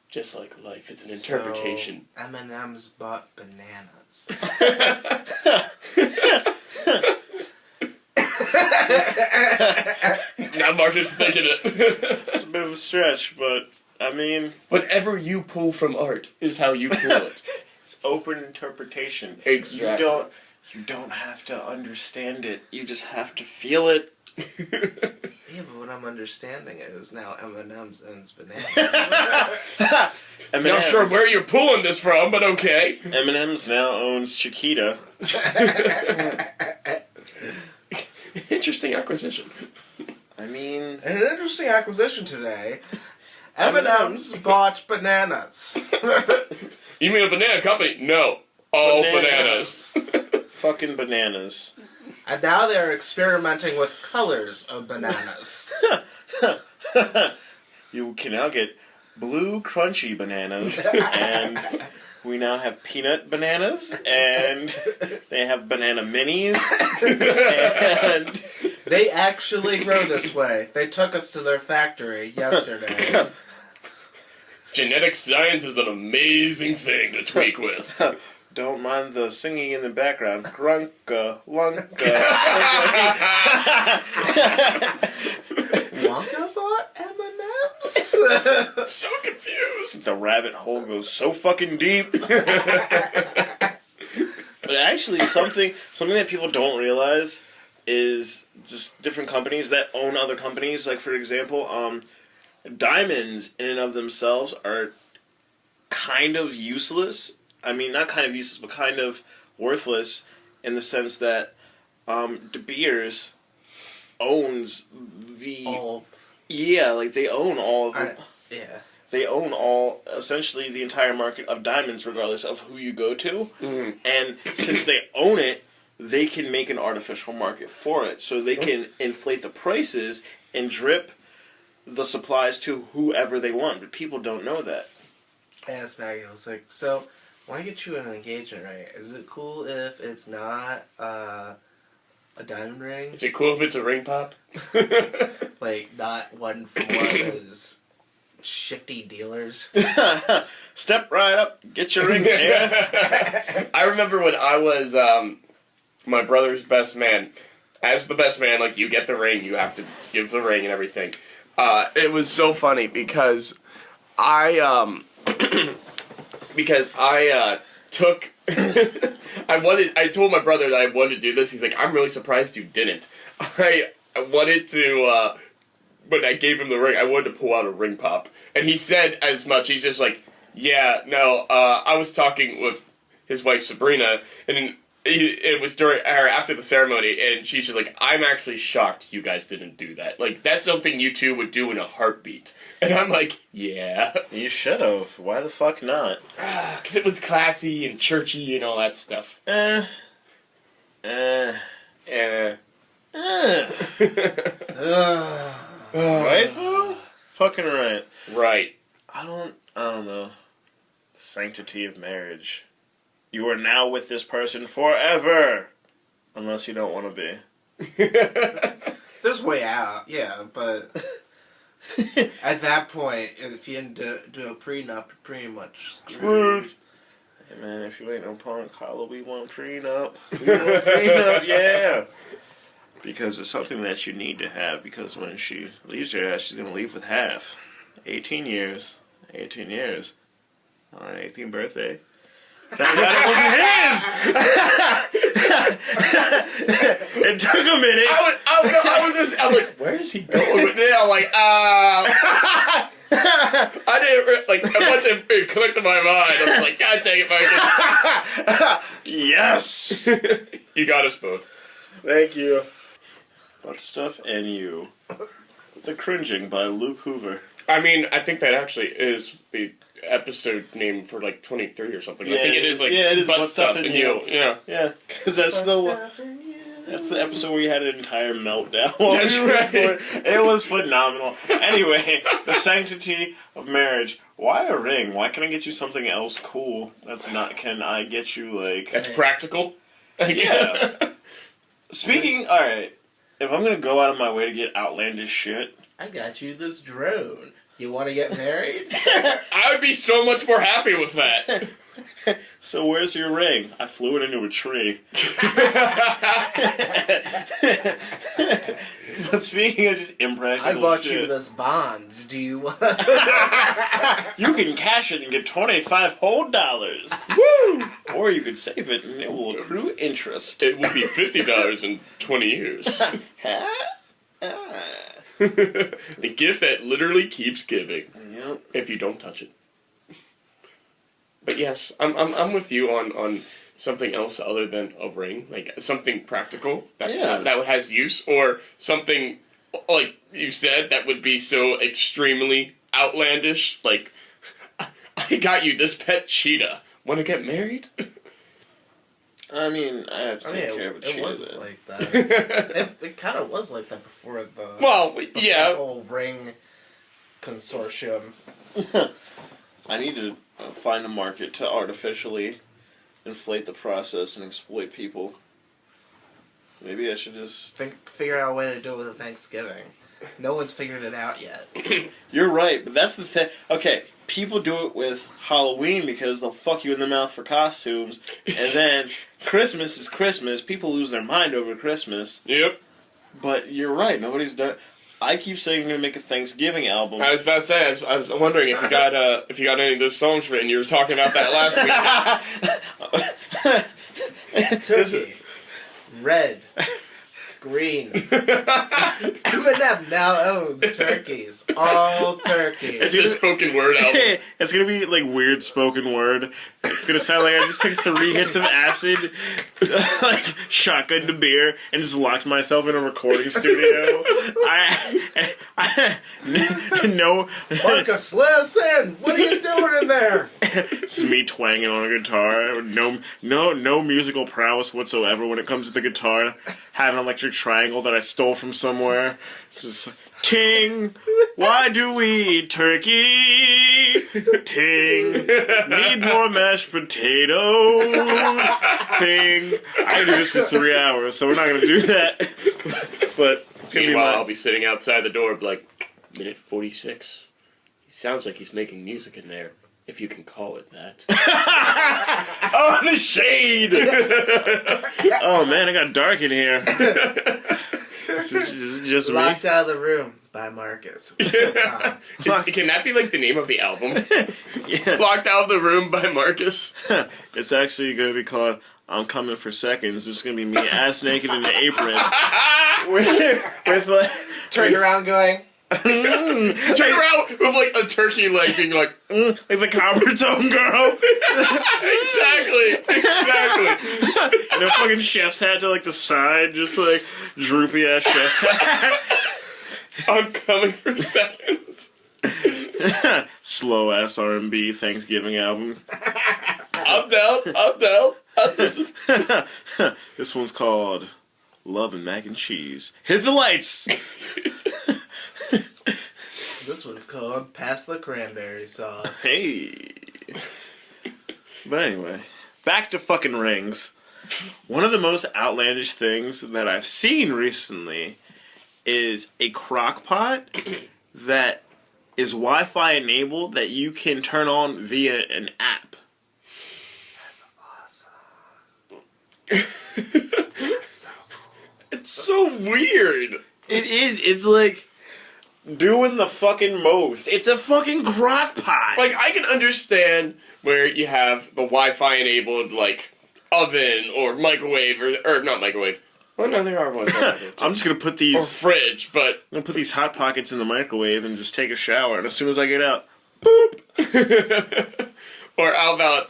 Speaker 2: Just like life, it's an interpretation.
Speaker 3: So, M&M's bought bananas.
Speaker 2: Now Marcus is thinking it.
Speaker 1: It's a bit of a stretch, but I mean,
Speaker 2: whatever you pull from art is how you pull it.
Speaker 1: it's open interpretation.
Speaker 2: Exactly.
Speaker 1: You don't have to understand it. You just have to feel it.
Speaker 3: Yeah, but what I'm understanding is now M&M's owns bananas.
Speaker 2: I'm not sure where you're pulling this from, but okay.
Speaker 1: M&M's now owns Chiquita.
Speaker 2: Interesting acquisition.
Speaker 1: I mean,
Speaker 3: And an interesting acquisition today. M&M's bought bananas.
Speaker 2: You mean a banana company? No. All bananas.
Speaker 1: Fucking bananas.
Speaker 3: And now they're experimenting with colors of bananas.
Speaker 1: You can now get blue crunchy bananas, and we now have peanut bananas, and they have banana minis, and
Speaker 3: They actually grow this way. They took us to their factory yesterday.
Speaker 2: Genetic science is an amazing thing to tweak with.
Speaker 1: don't mind the singing in the background. Grunka, lunka.
Speaker 3: Wonka bought M&M's?
Speaker 2: So confused.
Speaker 1: The rabbit hole goes so fucking deep. But actually, something that people don't realize is just different companies that own other companies. Like, for example, diamonds in and of themselves are kind of useless. I mean, not kind of useless, but kind of worthless in the sense that De Beers owns the... Yeah, like, they own all of them.
Speaker 3: Yeah.
Speaker 1: They own essentially the entire market of diamonds, regardless of who you go to.
Speaker 2: Mm-hmm.
Speaker 1: And since they own it, they can make an artificial market for it. So they can inflate the prices and drip the supplies to whoever they want. But people don't know that.
Speaker 3: I asked Maggie, I was like, so, when I get you an engagement ring, is it cool if it's not a diamond ring?
Speaker 2: Is it cool if it's a ring pop?
Speaker 3: Like, not one from one of those shifty dealers?
Speaker 1: Step right up, get your rings here.
Speaker 2: I remember when I was my brother's best man. As the best man, like, you get the ring, you have to give the ring and everything. It was so funny because I took I told my brother that I wanted to do this. He's like, I'm really surprised you didn't. I wanted to when I gave him the ring, I wanted to pull out a ring pop. And he said as much. He's just like, yeah, no, I was talking with his wife Sabrina, and it was during or after the ceremony, and she's just like, I'm actually shocked you guys didn't do that. Like, that's something you two would do in a heartbeat. And I'm like, yeah.
Speaker 1: You should have. Why the fuck not?
Speaker 2: Because it was classy and churchy and all that stuff.
Speaker 1: Right, though? Fucking right.
Speaker 2: Right.
Speaker 1: I don't know. The sanctity of marriage. You are now with this person forever. Unless you don't want to be.
Speaker 3: There's way out, yeah, but at that point, if you didn't do a prenup, you're pretty much screwed.
Speaker 1: Hey man, if you ain't no punk, Carla, we want prenup. We want prenup, yeah. Because it's something that you need to have, because when she leaves your ass, she's going to leave with half. 18 years. 18 years. On her 18th birthday. Thank God it wasn't his! It took a minute.
Speaker 2: I'm like, where is he going with it? I'm like, I didn't, like, once it clicked in my mind, I was like, God dang it, Marcus.
Speaker 1: Yes!
Speaker 2: You got us both.
Speaker 1: Thank you. Butt Stuff and You. The Cringing by Luke Hoover.
Speaker 2: I mean, I think that actually is the episode name for like 23 or something.
Speaker 1: Yeah,
Speaker 2: I think it is like
Speaker 1: it is
Speaker 2: butt stuff in you. Yeah.
Speaker 1: Yeah, because that's the one. That's the episode where you had an entire meltdown while
Speaker 2: That's
Speaker 1: we were
Speaker 2: right.
Speaker 1: recording. It was phenomenal. Anyway, the sanctity of marriage. Why a ring? Why can't I get you something else cool? That's not. Can I get you like?
Speaker 2: That's practical.
Speaker 1: Yeah. Speaking. All right. If I'm gonna go out of my way to get outlandish shit,
Speaker 3: I got you this drone. You want to get married?
Speaker 2: I would be so much more happy with that.
Speaker 1: so where's your ring? I flew it into a tree. But speaking of just impractical
Speaker 3: I bought
Speaker 1: shit,
Speaker 3: you this bond. Do you want?
Speaker 1: you can cash it and get $25 whole. Woo! Or you could save it and it will accrue interest.
Speaker 2: It will be $50 in 20 years. The gift that literally keeps giving.
Speaker 1: Yep.
Speaker 2: If you don't touch it. But yes, I'm with you on something else other than a ring, like something practical that has use, or something like you said that would be so extremely outlandish. Like, I got you this pet cheetah. Want to get married?
Speaker 1: I mean, I have to take care of a
Speaker 3: it
Speaker 1: cheetah
Speaker 3: was
Speaker 1: then.
Speaker 3: like that. It kind of was like that before the whole ring consortium.
Speaker 1: I need to find a market to artificially inflate the process and exploit people. Maybe I should just...
Speaker 3: Figure out a way to do it with Thanksgiving. No one's figured it out yet.
Speaker 1: You're right, but that's the thing. Okay, people do it with Halloween because they'll fuck you in the mouth for costumes, and then Christmas is Christmas. People lose their mind over Christmas.
Speaker 2: Yep.
Speaker 1: But you're right, nobody's done... I keep saying I'm gonna make a Thanksgiving album.
Speaker 2: I was about to say, I was wondering if you got any of those songs written. You were talking about that last week.
Speaker 3: Turkey. Red. Green. Eminem now owns turkeys. All turkeys.
Speaker 2: It's a spoken word album.
Speaker 1: It's gonna be like weird spoken word. It's gonna sound like I just took 3 hits of acid, like shotgunned a beer, and just locked myself in a recording studio. No.
Speaker 3: Marcus, let us in. What are you doing in there?
Speaker 1: It's me twanging on a guitar. No musical prowess whatsoever when it comes to the guitar. Have an electric triangle that I stole from somewhere. Just ting. Why do we eat turkey? Ting. Need more mashed potatoes. Ting. I can do this for 3 hours, so we're not gonna do that. But it's gonna be
Speaker 2: I'll be sitting outside the door, like minute 46. He sounds like he's making music in there. If you can call it that.
Speaker 1: Oh, the shade! Oh man, it got dark in here. It's just me.
Speaker 3: Locked out of the room by Marcus.
Speaker 2: Can that be like the name of the album?
Speaker 1: Yeah.
Speaker 2: Locked out of the room by Marcus.
Speaker 1: It's actually gonna be called "I'm Coming for Seconds." It's gonna be me ass naked in an apron, with like
Speaker 3: Turn around going.
Speaker 2: Turn around with like a turkey leg being like
Speaker 1: like the Coppertone girl.
Speaker 2: Exactly.
Speaker 1: And a fucking chef's hat to like the side, just like droopy ass chef's hat.
Speaker 2: I'm coming for seconds.
Speaker 1: Slow ass R&B Thanksgiving album.
Speaker 2: I'm down.
Speaker 1: This one's called Love and Mac and Cheese. Hit the lights.
Speaker 3: This one's called Pass the Cranberry Sauce.
Speaker 1: Hey. But anyway, back to fucking rings. One of the most outlandish things that I've seen recently is a crock pot that is Wi-Fi enabled that you can turn on via an app.
Speaker 3: That's awesome.
Speaker 2: It's so weird.
Speaker 1: It is. It's like doing the fucking most. It's a fucking crock pot.
Speaker 2: Like, I can understand where you have the Wi-Fi enabled, like, oven or microwave, or not microwave. Well, no, there are ones like that.
Speaker 1: I'm just gonna put
Speaker 2: Or
Speaker 1: these.
Speaker 2: fridge, but...
Speaker 1: I'm gonna put these hot pockets in the microwave and just take a shower. And as soon as I get out, boop.
Speaker 2: Or how about,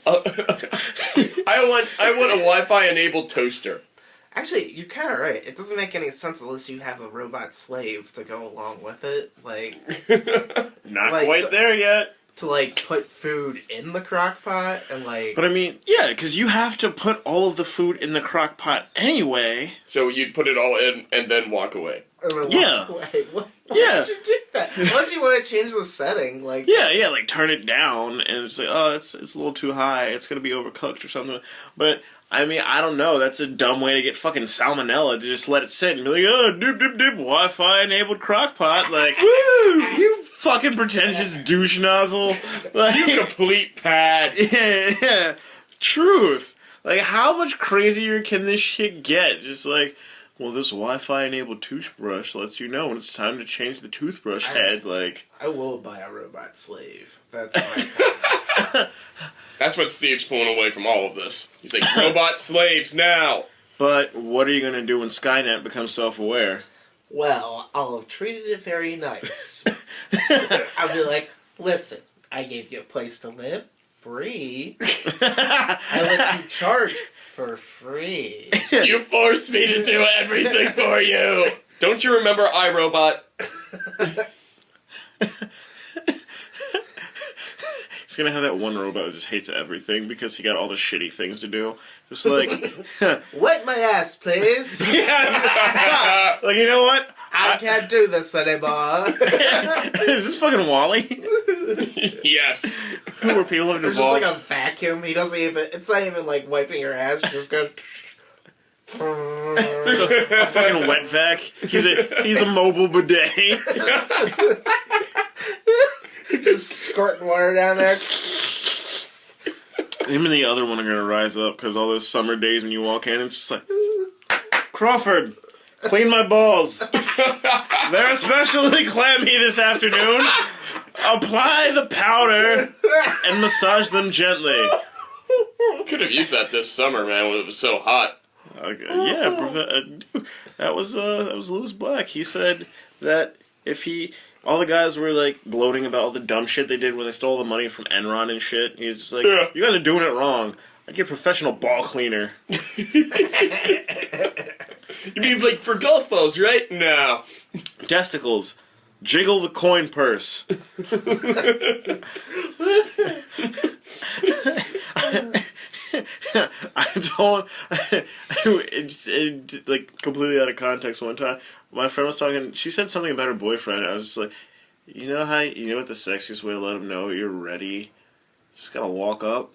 Speaker 2: I want a Wi-Fi enabled toaster.
Speaker 3: Actually, you're kind of right. It doesn't make any sense unless you have a robot slave to go along with it. Like,
Speaker 1: Not
Speaker 3: Like,
Speaker 1: quite there yet.
Speaker 3: to, like, put food in the crock pot and, like...
Speaker 1: But I mean, yeah, because you have to put all of the food in the crock pot anyway.
Speaker 2: So you'd put it all in and then walk away.
Speaker 3: and then walk
Speaker 1: Yeah.
Speaker 3: away. Why
Speaker 1: Yeah.
Speaker 3: would you do that? Unless you want to change the setting, like...
Speaker 1: Yeah, like turn it down, and it's like, oh, it's a little too high. It's gonna be overcooked or something. But I mean, I don't know. That's a dumb way to get fucking salmonella, to just let it sit and be like, oh, dip, dip, dip, Wi-Fi enabled crock pot. Like, woo, you fucking pretentious douche nozzle. Like,
Speaker 2: You complete pad.
Speaker 1: yeah. Truth. Like, how much crazier can this shit get? Just like, well, this Wi-Fi enabled toothbrush lets you know when it's time to change the toothbrush head. Like,
Speaker 3: I will buy a robot slave. That's my...
Speaker 2: That's what Steve's pulling away from all of this. He's like, robot slaves now.
Speaker 1: but what are you gonna do when Skynet becomes self-aware?
Speaker 3: Well, I'll have treated it very nice. I'll be like, listen, I gave you a place to live, free. I let you charge for free.
Speaker 2: You forced me to do everything for you. Don't you remember iRobot?
Speaker 1: He's gonna have that one robot that just hates everything because he got all the shitty things to do. Just like,
Speaker 3: Wet my ass, please.
Speaker 1: like, you know what?
Speaker 3: I can't do this anymore.
Speaker 1: Is this fucking Wally?
Speaker 2: Yes.
Speaker 1: Where people have
Speaker 3: There's just like
Speaker 1: evolved.
Speaker 3: a vacuum. He doesn't even. It's not even like wiping your ass. It just goes.
Speaker 1: A fucking wet vac. He's a mobile bidet.
Speaker 3: Just squirting water down there.
Speaker 1: Him and the other one are gonna rise up because all those summer days when you walk in, it's just like, Crawford, clean my balls. They're especially clammy this afternoon. Apply the powder and massage them gently.
Speaker 2: Could have used that this summer, man, when it was so hot.
Speaker 1: That was Lewis Black. He said that if all the guys were like gloating about all the dumb shit they did when they stole the money from Enron and shit. He was just like,
Speaker 2: Yeah.
Speaker 1: you guys are doing it wrong. I'd get a professional ball cleaner.
Speaker 2: You mean like for golf balls, right? No.
Speaker 1: Testicles. Jiggle the coin purse. I told, like completely out of context one time. My friend was talking. She said something about her boyfriend. I was just like, you know what the sexiest way to let him know you're ready? Just gotta walk up,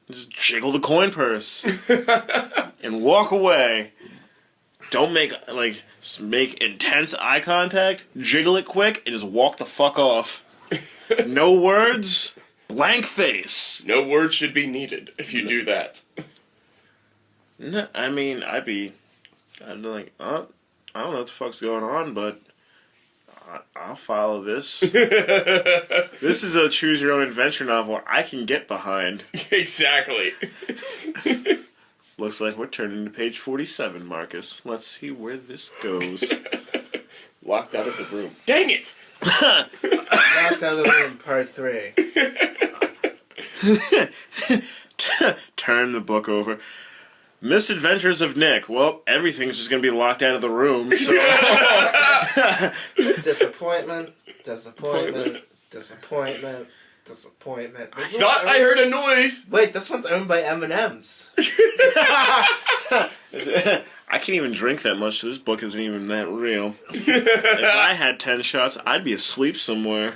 Speaker 1: and just jiggle the coin purse, and walk away. Don't make intense eye contact. Jiggle it quick and just walk the fuck off. No words. Blank face.
Speaker 2: No words should be needed if you do that.
Speaker 1: No, I mean, I'd be like, oh, I don't know what the fuck's going on, but I'll follow this. This is a choose your own adventure novel I can get behind.
Speaker 2: Exactly.
Speaker 1: Looks like we're turning to page 47, Marcus. Let's see where this goes.
Speaker 2: Locked out of the room. Dang it!
Speaker 3: Locked out of the room, part 3.
Speaker 1: Turn the book over. Misadventures of Nick. Well, everything's just gonna be locked out of the room. So.
Speaker 3: Disappointment. Disappointment. Disappointment. Disappointment.
Speaker 2: Thought I heard a noise!
Speaker 3: Wait, this one's owned by M&M's.
Speaker 1: I can't even drink that much, so this book isn't even that real. If I had 10 shots, I'd be asleep somewhere.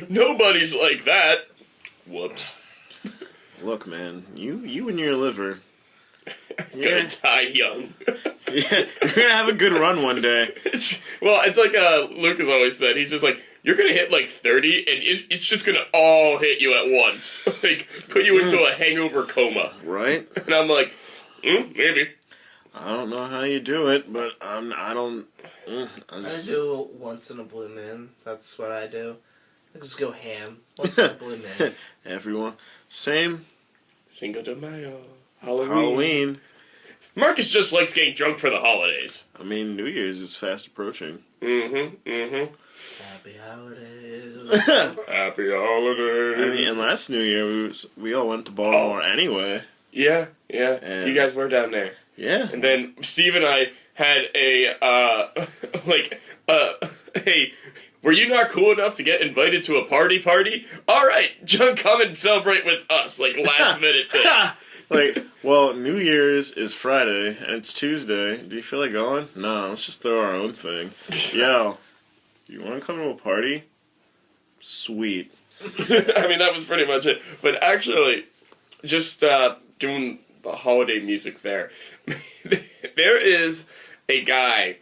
Speaker 2: Nobody's like that. Whoops.
Speaker 1: Look, man, you and your liver.
Speaker 2: Gonna die young.
Speaker 1: Yeah, you're gonna have a good run one day.
Speaker 2: It's like Luke has always said. He's just like, you're gonna hit like 30, and it's just gonna all hit you at once. Like, put you into a hangover coma.
Speaker 1: Right?
Speaker 2: And I'm like, maybe.
Speaker 1: I don't know how you do it, but I
Speaker 3: do once in a blue moon. That's what I do. I just go ham. Once in a blue moon.
Speaker 1: Everyone. Same.
Speaker 2: Cinco de Mayo. Halloween.
Speaker 1: Halloween.
Speaker 2: Marcus just likes getting drunk for the holidays.
Speaker 1: I mean, New Year's is fast approaching.
Speaker 3: Happy holidays.
Speaker 2: Happy holidays.
Speaker 1: I mean, and last New Year, we all went to Baltimore anyway.
Speaker 2: Yeah.
Speaker 1: And-
Speaker 2: You guys were down there.
Speaker 1: Yeah.
Speaker 2: And then Steve and I had hey, were you not cool enough to get invited to a party? All right, John, come and celebrate with us, like last minute thing.
Speaker 1: Like, well, New Year's is Friday, and it's Tuesday. Do you feel like going? No, let's just throw our own thing. Yo, you want to come to a party? Sweet.
Speaker 2: I mean, that was pretty much it. But actually, just doing the holiday music there, there is a guy,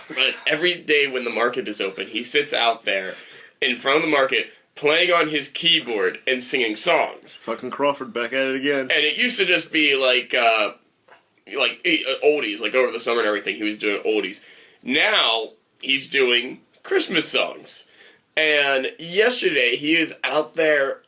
Speaker 2: but every day when the market is open, he sits out there in front of the market playing on his keyboard and singing songs.
Speaker 1: Fucking Crawford back at it again.
Speaker 2: And it used to just be like oldies, like over the summer and everything, he was doing oldies. Now, he's doing Christmas songs. And yesterday, he is out there,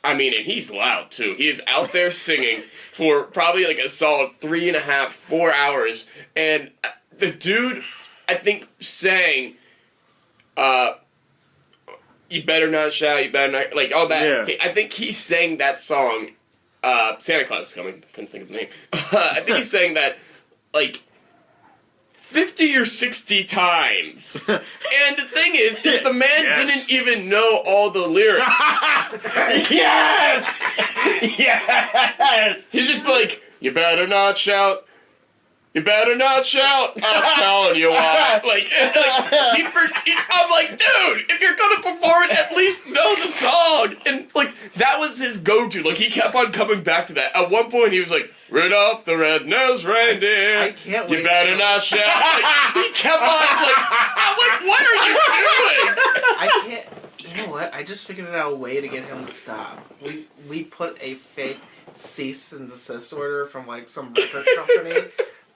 Speaker 2: I mean, and he's loud too. He is out there singing for probably like a solid 3.5, 4 hours. And the dude, I think, sang, you better not shout, you better not, like all that.
Speaker 1: Yeah.
Speaker 2: I think he sang that song, Santa Claus is Coming, couldn't think of the name. I think he sang that, like, 50 or 60 times. And the thing is the man didn't even know all the lyrics.
Speaker 1: Yes! Yes!
Speaker 2: He's just like, you better not shout. You better not shout. I'm telling you why. I'm like, dude, if you're gonna perform it, at least know the song. And like, that was his go-to. Like, he kept on coming back to that. At one point, he was like, Rudolph the red-nosed reindeer.
Speaker 3: I can't wait.
Speaker 2: You better not shout. Like, he kept on like, I'm like, what are you doing?
Speaker 3: I can't. You know what? I just figured out a way to get him to stop. We put a fake cease and desist order from like some record company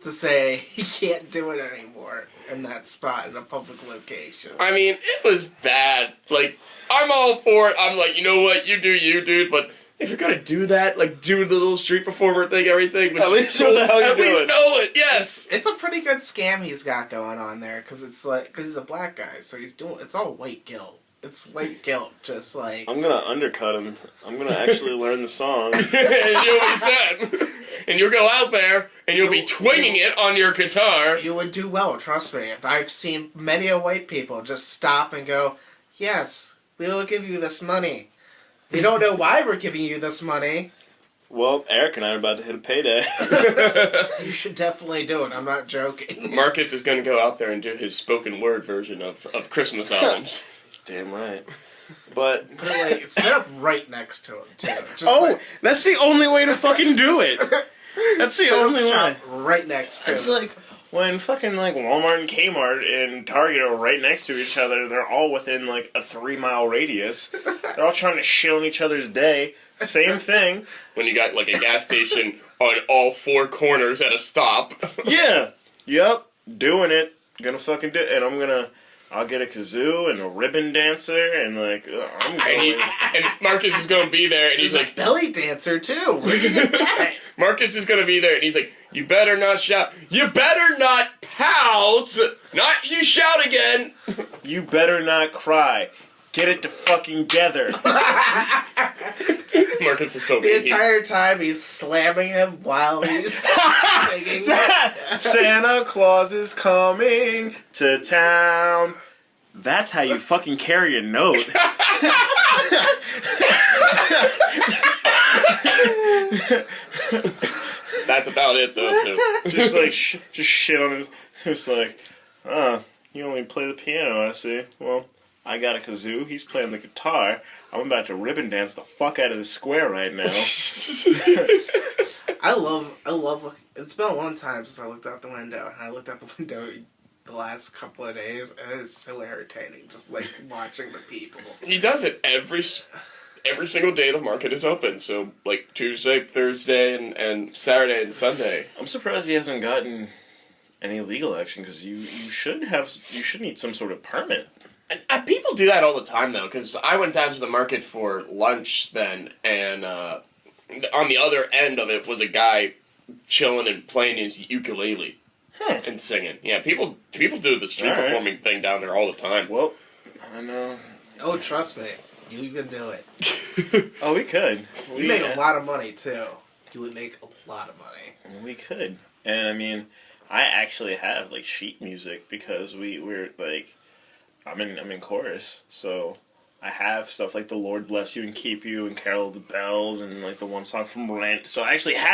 Speaker 3: to say he can't do it anymore in that spot in a public location.
Speaker 2: I mean, it was bad. Like, I'm all for it. I'm like, you know what? You do you, dude. But if you're gonna do that, like, do the little street performer thing, everything.
Speaker 1: At least know what the hell you're doing.
Speaker 2: At least know it, yes.
Speaker 3: It's a pretty good scam he's got going on there, because he's a black guy, so it's all white guilt. It's white guilt, just like...
Speaker 1: I'm gonna undercut him. I'm gonna actually learn the songs.
Speaker 2: And you'll be sad. And you'll go out there, and you'll be twinging it on your guitar.
Speaker 3: You would do well, trust me. I've seen many a white people just stop and go, yes, we will give you this money. We don't know why we're giving you this money.
Speaker 1: Well, Eric and I are about to hit a payday.
Speaker 3: You should definitely do it. I'm not joking.
Speaker 2: Marcus is going to go out there and do his spoken word version of Christmas albums.
Speaker 1: Damn right. But
Speaker 3: put it like set up right next to him too. Just
Speaker 1: that's the only way to fucking do it. That's the only way.
Speaker 3: Right next to
Speaker 1: It's
Speaker 3: him.
Speaker 1: like when fucking like Walmart and Kmart and Target are right next to each other. They're all within like a 3-mile radius. They're all trying to shit on each other's day. Same thing.
Speaker 2: When you got like a gas station on all 4 corners at a stop.
Speaker 1: Yeah. Yep. Doing it. Gonna fucking do it. And I'll get a kazoo and a ribbon dancer and like I'm going.
Speaker 2: And Marcus is gonna be there and he's like,
Speaker 3: belly dancer too. Where you get that?
Speaker 2: Marcus is gonna be there and he's like, you better not shout. You better not pout. Not you shout again.
Speaker 1: You better not cry. Get it to fucking together.
Speaker 2: Marcus is so
Speaker 3: The entire time he's slamming him while he's singing.
Speaker 1: Santa Claus is coming to town. That's how you fucking carry a note.
Speaker 2: That's about it, though. Too.
Speaker 1: Just like just shit on his. Just like, you only play the piano. I see. Well, I got a kazoo. He's playing the guitar. I'm about to ribbon dance the fuck out of the square right now.
Speaker 3: I love. It's been a long time since I looked out the window, and I looked out the window the last couple of days, and it is so entertaining, just like watching the people.
Speaker 2: He does it every single day the market is open. So like Tuesday, Thursday, and Saturday and Sunday.
Speaker 1: I'm surprised he hasn't gotten any legal action because you should need some sort of permit.
Speaker 2: And people do that all the time though, because I went down to the market for lunch then, and on the other end of it was a guy chilling and playing his ukulele and singing. Yeah, people do the street performing thing down there all the time.
Speaker 1: Well, I know.
Speaker 3: Oh, trust me, you can do it.
Speaker 1: Oh, we could.
Speaker 3: You make a lot of money too. You would make a lot of money.
Speaker 1: We could. And I mean, I actually have like sheet music because we're like, I'm in chorus, so I have stuff like "The Lord Bless You and Keep You" and "Carol of the Bells" and like the one song from Rent. So I actually have